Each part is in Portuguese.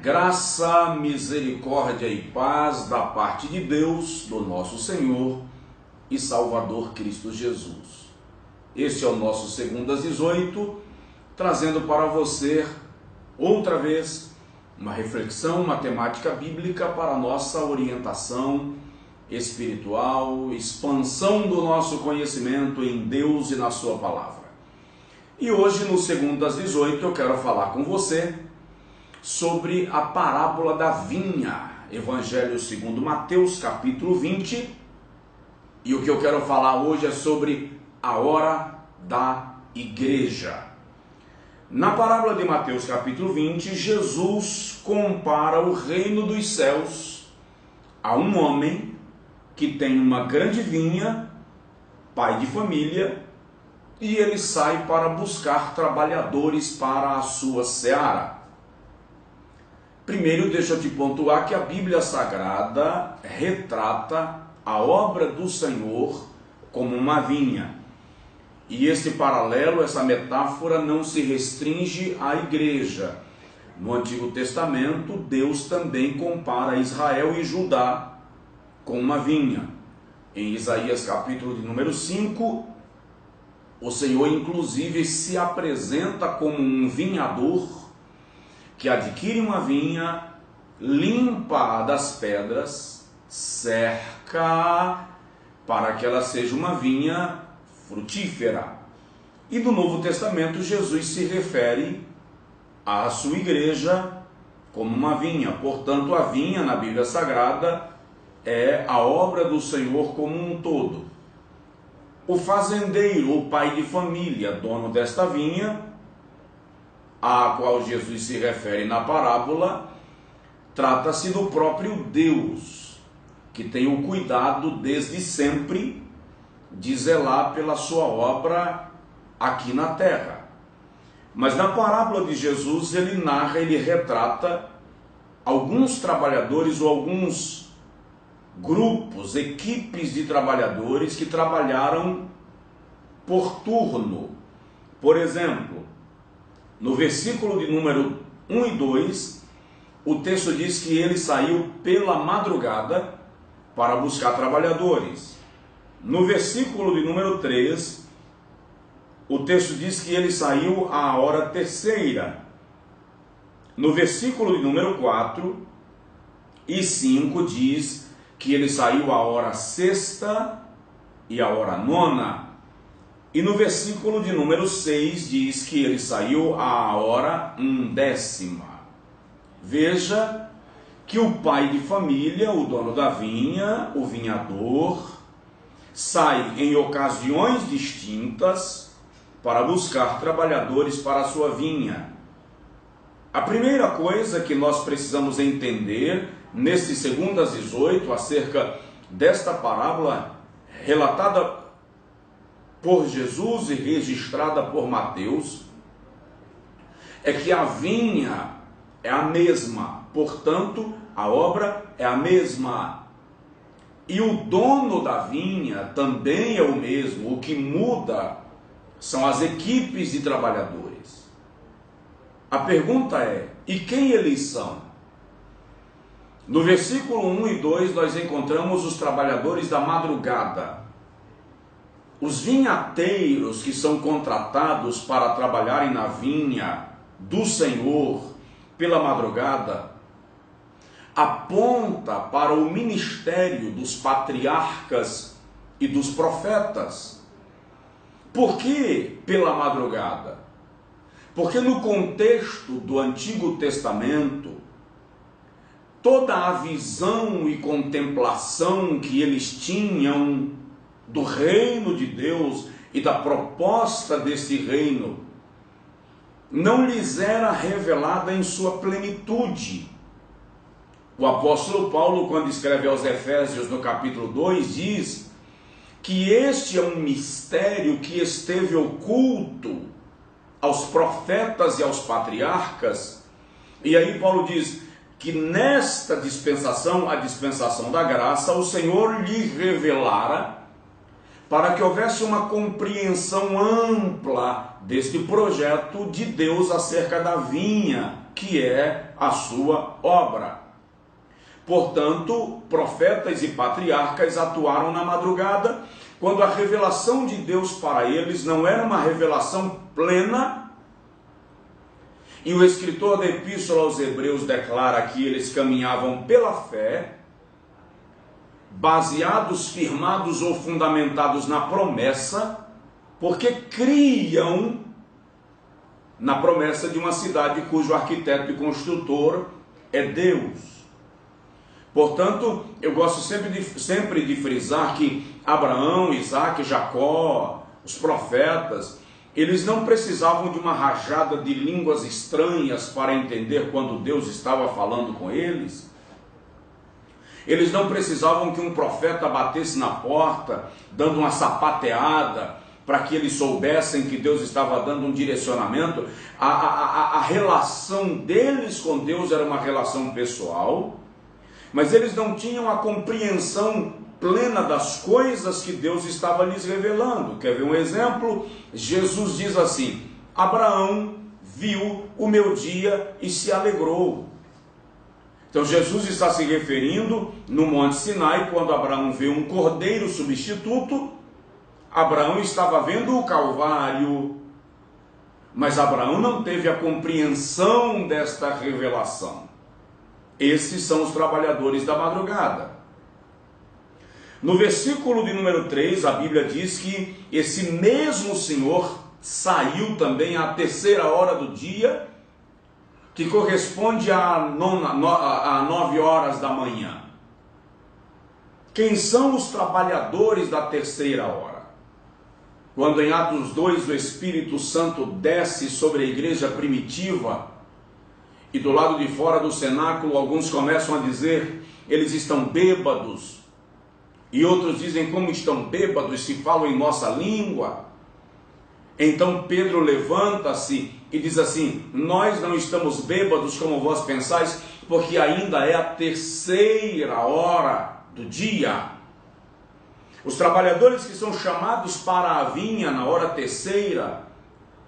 Graça, misericórdia e paz da parte de Deus, do nosso Senhor e Salvador Cristo Jesus. Este é o nosso Segundo às 18, trazendo para você, outra vez, uma reflexão, uma temática bíblica para a nossa orientação espiritual, expansão do nosso conhecimento em Deus e na sua palavra. E hoje, no Segundo às 18, eu quero falar com você sobre a parábola da vinha, Evangelho segundo Mateus, capítulo 20, e o que eu quero falar hoje é sobre a hora da igreja. Na parábola de Mateus, capítulo 20, Jesus compara o reino dos céus a um homem que tem uma grande vinha, pai de família, e ele sai para buscar trabalhadores para a sua seara. Primeiro, deixa eu te pontuar que a Bíblia Sagrada retrata a obra do Senhor como uma vinha. E esse paralelo, essa metáfora não se restringe à igreja. No Antigo Testamento, Deus também compara Israel e Judá com uma vinha. Em Isaías capítulo de número 5, o Senhor inclusive se apresenta como um vinhador que adquire uma vinha, limpa das pedras, cerca para que ela seja uma vinha frutífera. E no Novo Testamento, Jesus se refere à sua igreja como uma vinha. Portanto, a vinha na Bíblia Sagrada é a obra do Senhor como um todo. O fazendeiro, o pai de família, dono desta vinha, a qual Jesus se refere na parábola, trata-se do próprio Deus, que tem o cuidado desde sempre de zelar pela sua obra aqui na terra. Mas na parábola de Jesus, ele narra, ele retrata alguns trabalhadores ou alguns grupos, equipes de trabalhadores que trabalharam por turno. Por exemplo, no versículo de número 1 e 2, o texto diz que ele saiu pela madrugada para buscar trabalhadores. No versículo de número 3, o texto diz que ele saiu à hora terceira. No versículo de número 4 e 5 diz que ele saiu à hora sexta e à hora nona. E no versículo de número 6 diz que ele saiu à hora undécima. Veja que o pai de família, o dono da vinha, o vinhador, sai em ocasiões distintas para buscar trabalhadores para a sua vinha. A primeira coisa que nós precisamos entender nesse Segundo às 18, acerca desta parábola relatada por Jesus e registrada por Mateus, é que a vinha é a mesma, portanto, a obra é a mesma. E o dono da vinha também é o mesmo. O que muda são as equipes de trabalhadores. A pergunta é: e quem eles são? No versículo 1 e 2 nós encontramos os trabalhadores da madrugada. Os vinhateiros que são contratados para trabalharem na vinha do Senhor pela madrugada aponta para o ministério dos patriarcas e dos profetas. Por que pela madrugada? Porque no contexto do Antigo Testamento, toda a visão e contemplação que eles tinham do reino de Deus e da proposta desse reino não lhes era revelada em sua plenitude. O apóstolo Paulo, quando escreve aos Efésios no capítulo 2, diz que este é um mistério que esteve oculto aos profetas e aos patriarcas. E aí Paulo diz que nesta dispensação, a dispensação da graça, o Senhor lhe revelara para que houvesse uma compreensão ampla deste projeto de Deus acerca da vinha, que é a sua obra. Portanto, profetas e patriarcas atuaram na madrugada, quando a revelação de Deus para eles não era uma revelação plena. E o escritor da Epístola aos Hebreus declara que eles caminhavam pela fé, baseados, firmados ou fundamentados na promessa, porque criam na promessa de uma cidade cujo arquiteto e construtor é Deus. Portanto, eu gosto sempre de frisar que Abraão, Isaac, Jacó, os profetas, eles não precisavam de uma rajada de línguas estranhas para entender quando Deus estava falando com eles. Eles não precisavam que um profeta batesse na porta, dando uma sapateada, para que eles soubessem que Deus estava dando um direcionamento. A relação deles com Deus era uma relação pessoal, mas eles não tinham a compreensão plena das coisas que Deus estava lhes revelando. Quer ver um exemplo? Jesus diz assim: Abraão viu o meu dia e se alegrou. Então Jesus está se referindo no Monte Sinai, quando Abraão vê um cordeiro substituto. Abraão estava vendo o Calvário, mas Abraão não teve a compreensão desta revelação. Esses são os trabalhadores da madrugada. No versículo de número 3, a Bíblia diz que esse mesmo Senhor saiu também à terceira hora do dia, que corresponde a 9 horas da manhã. Quem são os trabalhadores da terceira hora? Quando em Atos 2 o Espírito Santo desce sobre a igreja primitiva, e do lado de fora do cenáculo alguns começam a dizer: eles estão bêbados. E outros dizem: como estão bêbados se falam em nossa língua? Então Pedro levanta-se e diz assim: nós não estamos bêbados como vós pensais, porque ainda é a terceira hora do dia. Os trabalhadores que são chamados para a vinha na hora terceira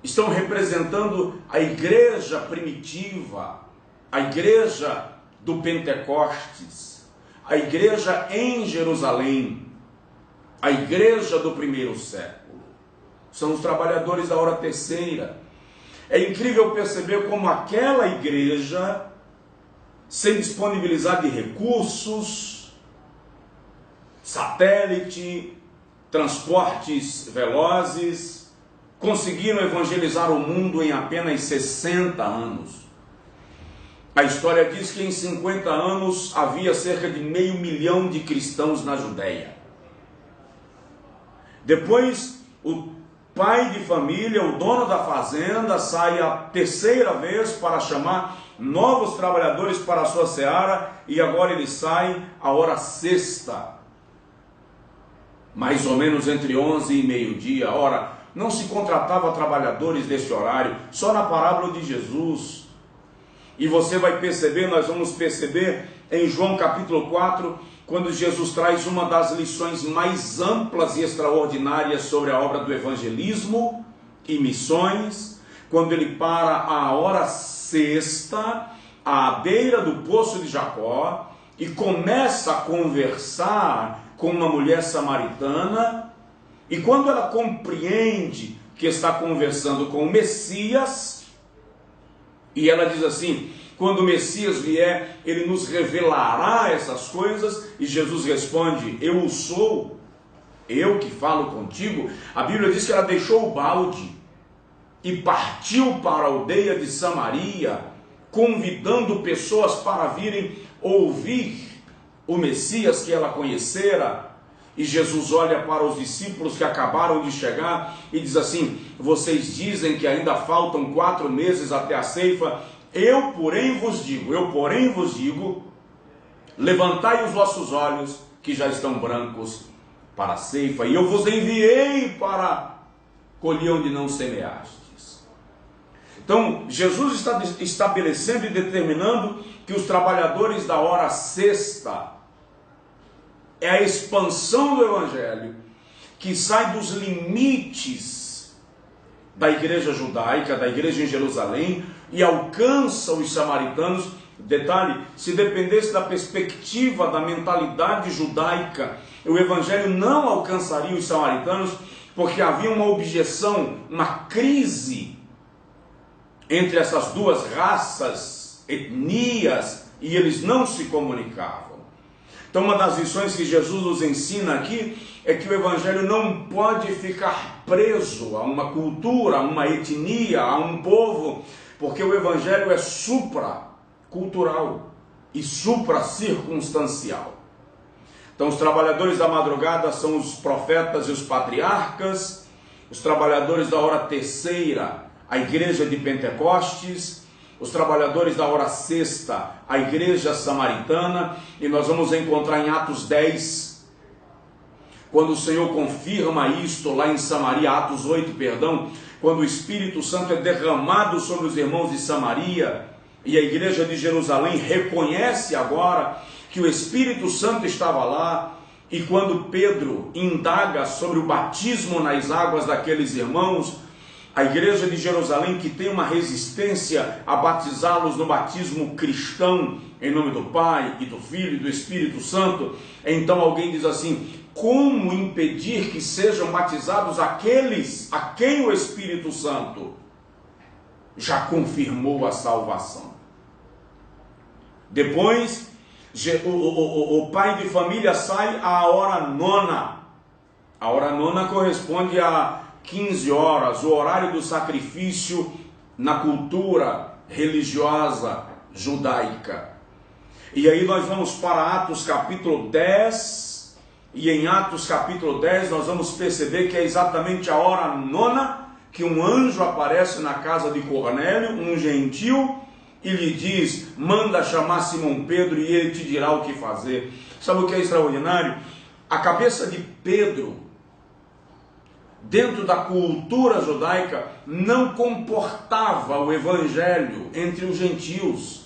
estão representando a igreja primitiva, a igreja do Pentecostes, a igreja em Jerusalém, a igreja do primeiro século. São os trabalhadores da hora terceira. É incrível perceber como aquela igreja, sem disponibilizar de recursos, satélite, transportes velozes, conseguiram evangelizar o mundo em apenas 60 anos. A história diz que em 50 anos havia cerca de 500 mil de cristãos na Judéia. Depois, o pai de família, o dono da fazenda, sai a terceira vez para chamar novos trabalhadores para a sua seara, e agora ele sai a hora sexta, mais ou menos entre 11 e meio-dia. Ora, não se contratava trabalhadores deste horário, só na parábola de Jesus. E você vai perceber, nós vamos perceber em João capítulo 4, quando Jesus traz uma das lições mais amplas e extraordinárias sobre a obra do evangelismo e missões, quando ele para a hora sexta, à beira do poço de Jacó, e começa a conversar com uma mulher samaritana, e quando ela compreende que está conversando com o Messias, e ela diz assim: quando o Messias vier, ele nos revelará essas coisas, e Jesus responde: eu o sou, eu que falo contigo. A Bíblia diz que ela deixou o balde e partiu para a aldeia de Samaria, convidando pessoas para virem ouvir o Messias que ela conhecera. E Jesus olha para os discípulos que acabaram de chegar e diz assim: vocês dizem que ainda faltam 4 meses até a ceifa, eu porém vos digo, levantai os vossos olhos, que já estão brancos para a ceifa, e eu vos enviei para colher onde não semeastes. Então, Jesus está estabelecendo e determinando que os trabalhadores da hora sexta é a expansão do Evangelho, que sai dos limites da igreja judaica, da igreja em Jerusalém, e alcança os samaritanos. Detalhe, se dependesse da perspectiva, da mentalidade judaica, o evangelho não alcançaria os samaritanos, porque havia uma objeção, uma crise entre essas duas raças, etnias, e eles não se comunicavam. Então, uma das lições que Jesus nos ensina aqui é que o evangelho não pode ficar preso a uma cultura, a uma etnia, a um povo, porque o evangelho é supracultural e supracircunstancial. Então, os trabalhadores da madrugada são os profetas e os patriarcas, os trabalhadores da hora terceira, a igreja de Pentecostes, os trabalhadores da hora sexta, a igreja samaritana, e nós vamos encontrar em Atos 10, quando o Senhor confirma isto lá em Samaria, Atos 8, perdão, quando o Espírito Santo é derramado sobre os irmãos de Samaria, e a igreja de Jerusalém reconhece agora que o Espírito Santo estava lá, e quando Pedro indaga sobre o batismo nas águas daqueles irmãos, a igreja de Jerusalém, que tem uma resistência a batizá-los no batismo cristão, em nome do Pai, e do Filho, e do Espírito Santo, então alguém diz assim: como impedir que sejam batizados aqueles a quem o Espírito Santo já confirmou a salvação? Depois, o pai de família sai à hora nona. A hora nona corresponde a 15 horas, o horário do sacrifício na cultura religiosa judaica. E aí nós vamos para Atos capítulo 10, e em Atos capítulo 10 nós vamos perceber que é exatamente a hora nona que um anjo aparece na casa de Cornélio, um gentil, e lhe diz: manda chamar Simão Pedro e ele te dirá o que fazer. Sabe o que é extraordinário? A cabeça de Pedro, dentro da cultura judaica, não comportava o evangelho entre os gentios.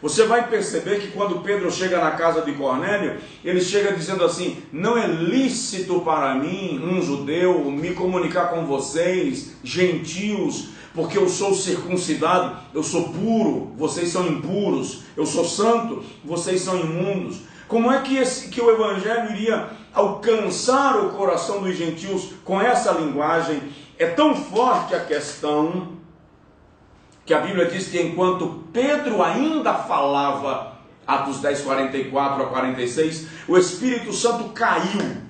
Você vai perceber que quando Pedro chega na casa de Cornélio, ele chega dizendo assim: não é lícito para mim, um judeu, me comunicar com vocês, gentios, porque eu sou circuncidado, eu sou puro, vocês são impuros, eu sou santo, vocês são imundos. Como é que o evangelho iria alcançar o coração dos gentios com essa linguagem? É tão forte a questão que a Bíblia diz que enquanto Pedro ainda falava, Atos 10, 44 a 46, o Espírito Santo caiu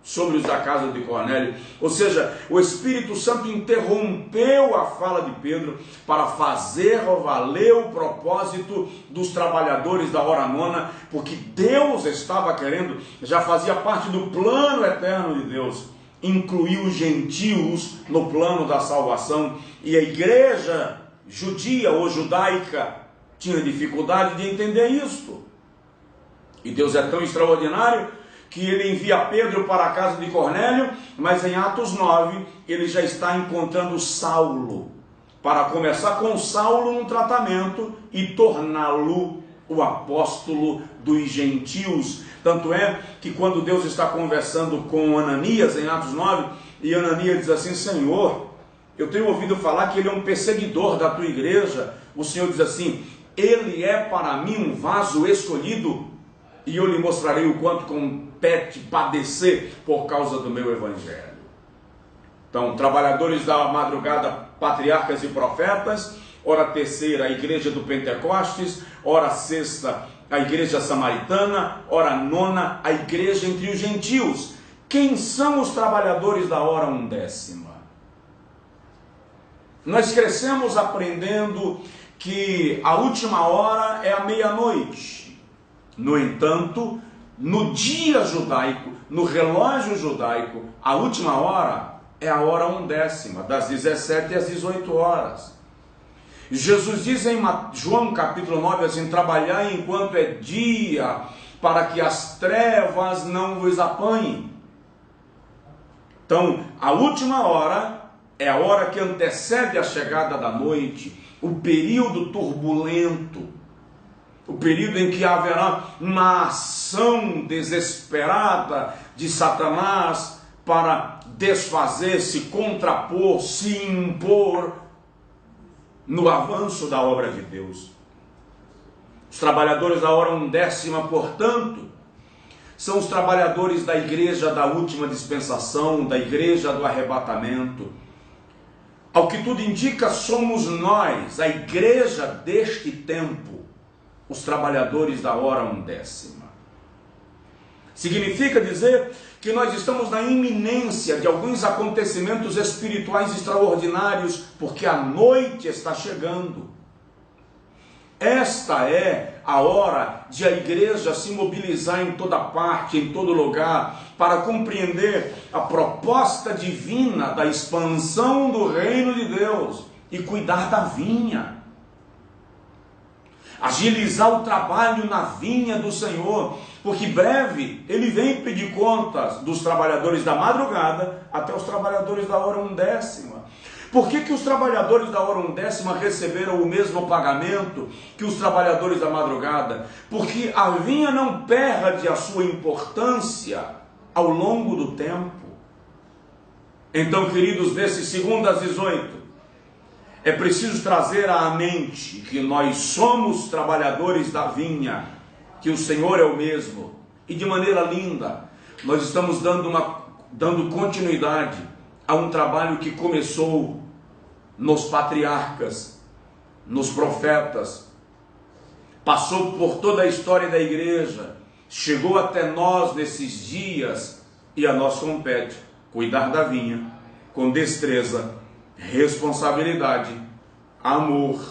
sobre os da casa de Cornélio. Ou seja, o Espírito Santo interrompeu a fala de Pedro para fazer valer o propósito dos trabalhadores da hora nona, porque Deus estava querendo, já fazia parte do plano eterno de Deus, incluir os gentios no plano da salvação, e a igreja judia ou judaica tinha dificuldade de entender isto. E Deus é tão extraordinário que ele envia Pedro para a casa de Cornélio, mas em Atos 9 ele já está encontrando Saulo, para começar com Saulo no tratamento e torná-lo o apóstolo dos gentios. Tanto é que quando Deus está conversando com Ananias em Atos 9, e Ananias diz assim: Senhor, eu tenho ouvido falar que ele é um perseguidor da tua igreja. O Senhor diz assim: ele é para mim um vaso escolhido, e eu lhe mostrarei o quanto compete padecer por causa do meu evangelho. Então, trabalhadores da madrugada, patriarcas e profetas; hora terceira, a igreja do Pentecostes; hora sexta, a igreja samaritana; hora nona, a igreja entre os gentios. Quem são os trabalhadores da hora undécima? Nós crescemos aprendendo que a última hora é a meia-noite. No entanto, no dia judaico, no relógio judaico, a última hora é a hora undécima, das 17 às 18 horas. Jesus diz em João capítulo 9 assim: trabalhai enquanto é dia, para que as trevas não vos apanhem. Então, a última hora é a hora que antecede a chegada da noite, o período turbulento, o período em que haverá uma ação desesperada de Satanás para desfazer, se contrapor, se impor. no avanço da obra de Deus. Os trabalhadores da hora undécima, portanto, são os trabalhadores da igreja da última dispensação, da igreja do arrebatamento. Ao que tudo indica, somos nós, a igreja deste tempo, os trabalhadores da hora undécima. Significa dizer que nós estamos na iminência de alguns acontecimentos espirituais extraordinários, porque a noite está chegando. Esta é a hora de a igreja se mobilizar em toda parte, em todo lugar, para compreender a proposta divina da expansão do reino de Deus e cuidar da vinha. Agilizar o trabalho na vinha do Senhor, porque breve Ele vem pedir contas dos trabalhadores da madrugada até os trabalhadores da hora undécima. Por que os trabalhadores da hora undécima receberam o mesmo pagamento que os trabalhadores da madrugada? Porque a vinha não perde a sua importância ao longo do tempo. Então, queridos, nesse 2 às 18, é preciso trazer à mente que nós somos trabalhadores da vinha, que o Senhor é o mesmo, e de maneira linda, nós estamos dando continuidade a um trabalho que começou nos patriarcas, nos profetas, passou por toda a história da igreja, chegou até nós nesses dias, e a nós compete cuidar da vinha com destreza, responsabilidade, amor,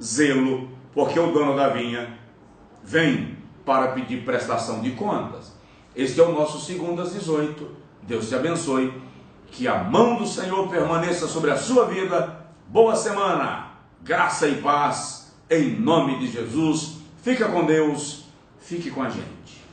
zelo, porque o dono da vinha vem para pedir prestação de contas. Este é o nosso 2 às 18. Deus te abençoe, que a mão do Senhor permaneça sobre a sua vida. Boa semana, graça e paz, em nome de Jesus. Fica com Deus, fique com a gente.